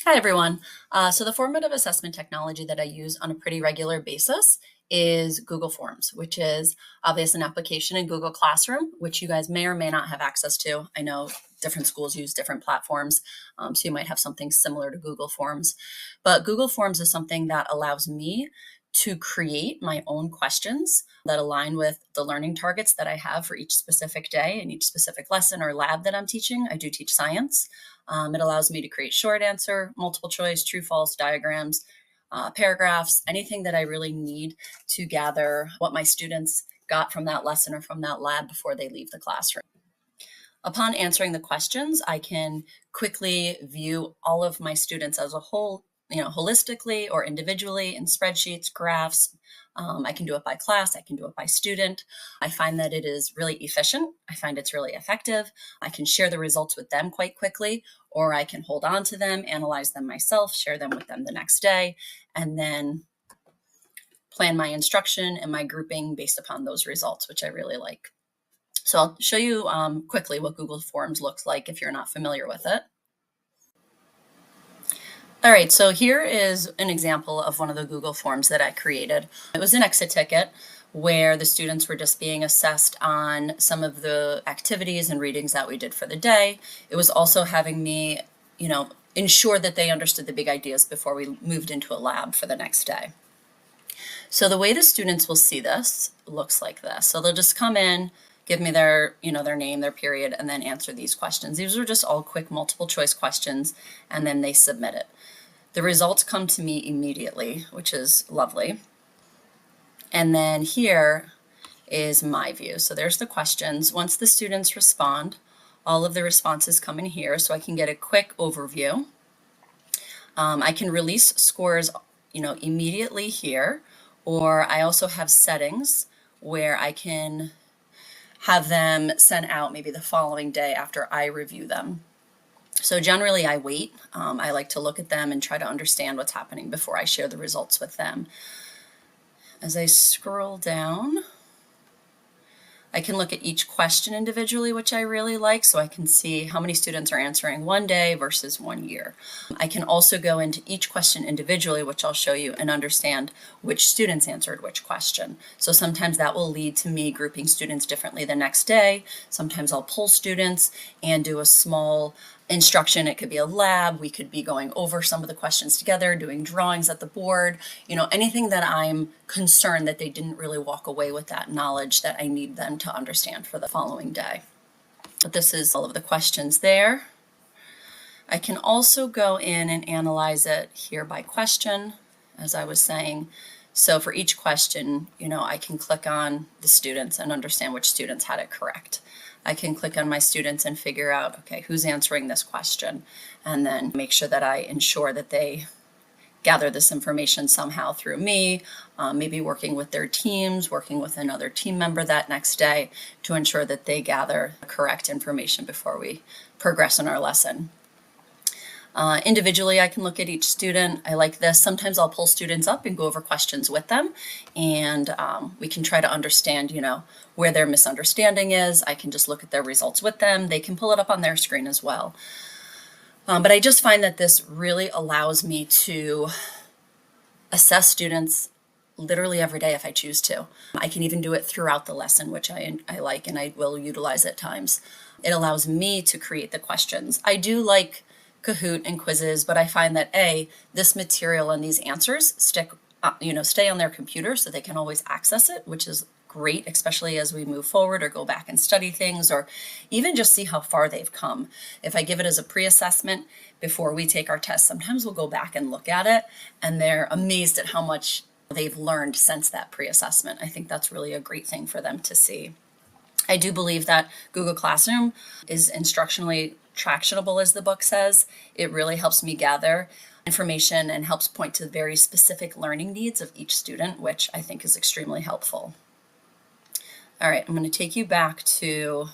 Hi, everyone. So the formative assessment technology that I use on a pretty regular basis is Google Forms, which is obviously an application in Google Classroom, which you guys may or may not have access to. I know different schools use different platforms, so you might have something similar to Google Forms. But Google Forms is something that allows me to create my own questions that align with the learning targets that I have for each specific day and each specific lesson or lab that I'm teaching. I do teach science. It allows me to create short answer, multiple choice, true, false diagrams, paragraphs, anything that I really need to gather what my students got from that lesson or from that lab before they leave the classroom. Upon answering the questions, I can quickly view all of my students as a whole, holistically or individually in spreadsheets, graphs. I can do it by class. I can do it by student. I find that it is really efficient. I find it's really effective. I can share the results with them quite quickly, or I can hold on to them, analyze them myself, share them with them the next day, and then plan my instruction and my grouping based upon those results, which I really like. So I'll show you quickly what Google Forms looks like if you're not familiar with it. All right, so here is an example of one of the Google Forms that I created. It was an exit ticket where the students were just being assessed on some of the activities and readings that we did for the day. It was also having me, ensure that they understood the big ideas before we moved into a lab for the next day. So the way the students will see this looks like this. So they'll just come in, give me their name, their period, and then answer these questions. These are just all quick multiple choice questions, and then they submit it. The results come to me immediately, which is lovely. And then here is my view. So there's the questions. Once the students respond, all of the responses come in here, so I can get a quick overview. I can release scores, immediately here, or I also have settings where I can have them sent out maybe the following day after I review them. So generally I wait. I like to look at them and try to understand what's happening before I share the results with them. As I scroll down, I can look at each question individually, which I really like, so I can see how many students are answering one day versus 1 year. I can also go into each question individually, which I'll show you, and understand which students answered which question. So sometimes that will lead to me grouping students differently the next day. Sometimes I'll pull students and do a small instruction. It could be a lab. We could be going over some of the questions together, doing drawings at the board, anything that I'm concerned that they didn't really walk away with that knowledge that I need them to understand for the following day. But this is all of the questions there. I can also go in and analyze it here by question, as I was saying. So for each question, I can click on the students and understand which students had it correct. I can click on my students and figure out, okay, who's answering this question, and then make sure that I ensure that they gather this information somehow through me, maybe working with their teams, working with another team member that next day to ensure that they gather the correct information before we progress in our lesson. Individually, I can look at each student. I like this. Sometimes I'll pull students up and go over questions with them, and we can try to understand, where their misunderstanding is. I can just look at their results with them. They can pull it up on their screen as well. But I just find that this really allows me to assess students literally every day if I choose to. I can even do it throughout the lesson, which I like and I will utilize at times. It allows me to create the questions. I do like Kahoot and quizzes, but I find that this material and these answers stay on their computer so they can always access it, which is great, especially as we move forward or go back and study things or even just see how far they've come. If I give it as a pre-assessment before we take our test, sometimes we'll go back and look at it and they're amazed at how much they've learned since that pre-assessment. I think that's really a great thing for them to see. I do believe that Google Classroom is instructionally tractionable, as the book says. It really helps me gather information and helps point to very specific learning needs of each student, which I think is extremely helpful. All right, I'm going to take you back to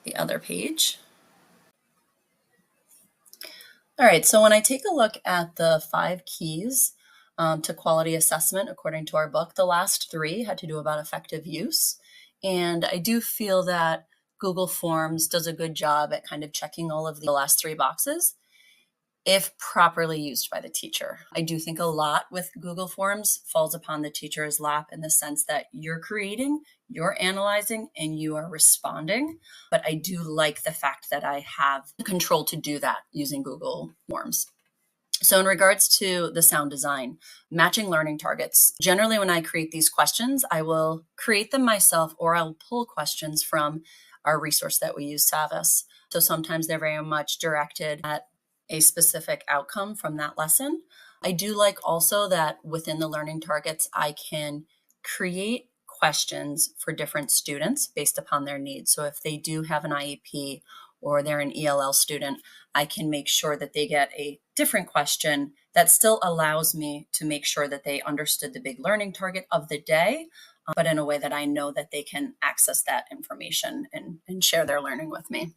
the other page. All right, so when I take a look at the 5 keys to quality assessment, according to our book, the last 3 had to do about effective use. And I do feel that Google Forms does a good job at kind of checking all of the last 3 boxes. if properly used by the teacher. I do think a lot with Google Forms falls upon the teacher's lap in the sense that you're creating, you're analyzing, and you are responding. But I do like the fact that I have control to do that using Google Forms. So in regards to the sound design, matching learning targets, generally when I create these questions, I will create them myself or I'll pull questions from our resource that we use, Savvis. So sometimes they're very much directed at a specific outcome from that lesson. I do like also that within the learning targets, I can create questions for different students based upon their needs. So if they do have an IEP or they're an ELL student, I can make sure that they get a different question that still allows me to make sure that they understood the big learning target of the day, but in a way that I know that they can access that information and share their learning with me.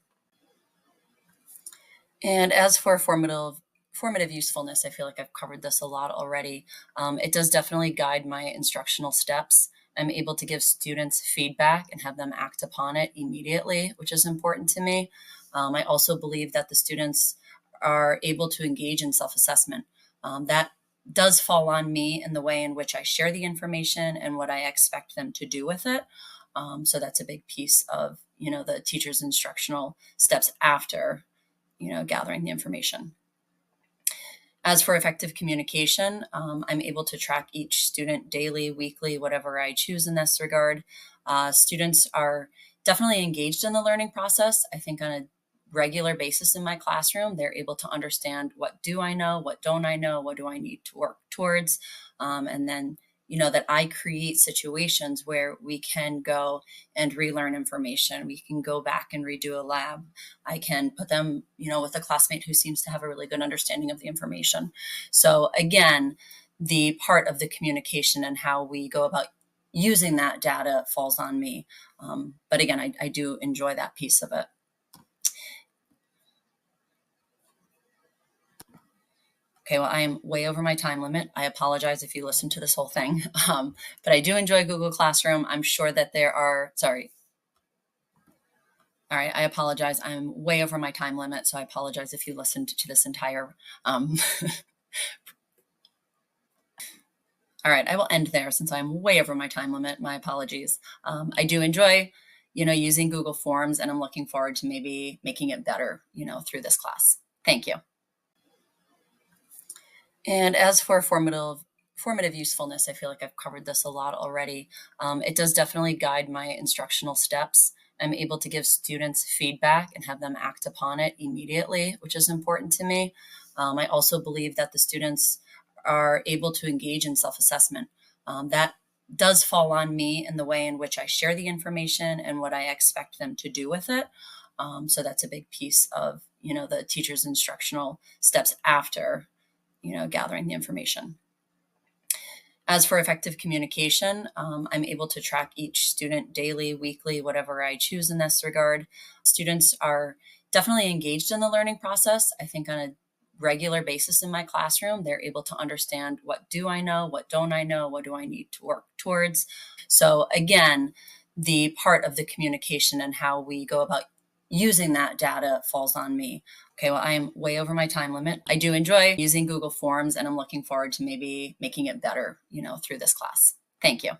And as for formative usefulness, I feel like I've covered this a lot already. It does definitely guide my instructional steps. I'm able to give students feedback and have them act upon it immediately, which is important to me. I also believe that the students are able to engage in self-assessment. That does fall on me in the way in which I share the information and what I expect them to do with it. So that's a big piece of, the teacher's instructional steps after, gathering the information. As for effective communication, I'm able to track each student daily, weekly, whatever I choose in this regard. Students are definitely engaged in the learning process. I think on a regular basis in my classroom, they're able to understand what do I know, what don't I know, what do I need to work towards, and then that I create situations where we can go and relearn information. We can go back and redo a lab. I can put them, with a classmate who seems to have a really good understanding of the information. So again, the part of the communication and how we go about using that data falls on me. But again, I do enjoy that piece of it. Okay, well, I am way over my time limit. I apologize if you listen to this whole thing, but I do enjoy Google Classroom. I'm sure that sorry. All right, I apologize. I'm way over my time limit, so I apologize if you listened to this entire. All right, I will end there since I'm way over my time limit. My apologies. I do enjoy, using Google Forms, and I'm looking forward to maybe making it better, through this class. Thank you. And as for formative usefulness, I feel like I've covered this a lot already. It does definitely guide my instructional steps. I'm able to give students feedback and have them act upon it immediately, which is important to me. I also believe that the students are able to engage in self-assessment. That does fall on me in the way in which I share the information and what I expect them to do with it. So that's a big piece of, the teacher's instructional steps after gathering the information. As for effective communication, I'm able to track each student daily, weekly, whatever I choose in this regard. Students are definitely engaged in the learning process. I think on a regular basis in my classroom, they're able to understand what do I know, what don't I know, what do I need to work towards. So again, the part of the communication and how we go about using that data falls on me. Okay, well, I am way over my time limit. I do enjoy using Google Forms, and I'm looking forward to maybe making it better, through this class. Thank you.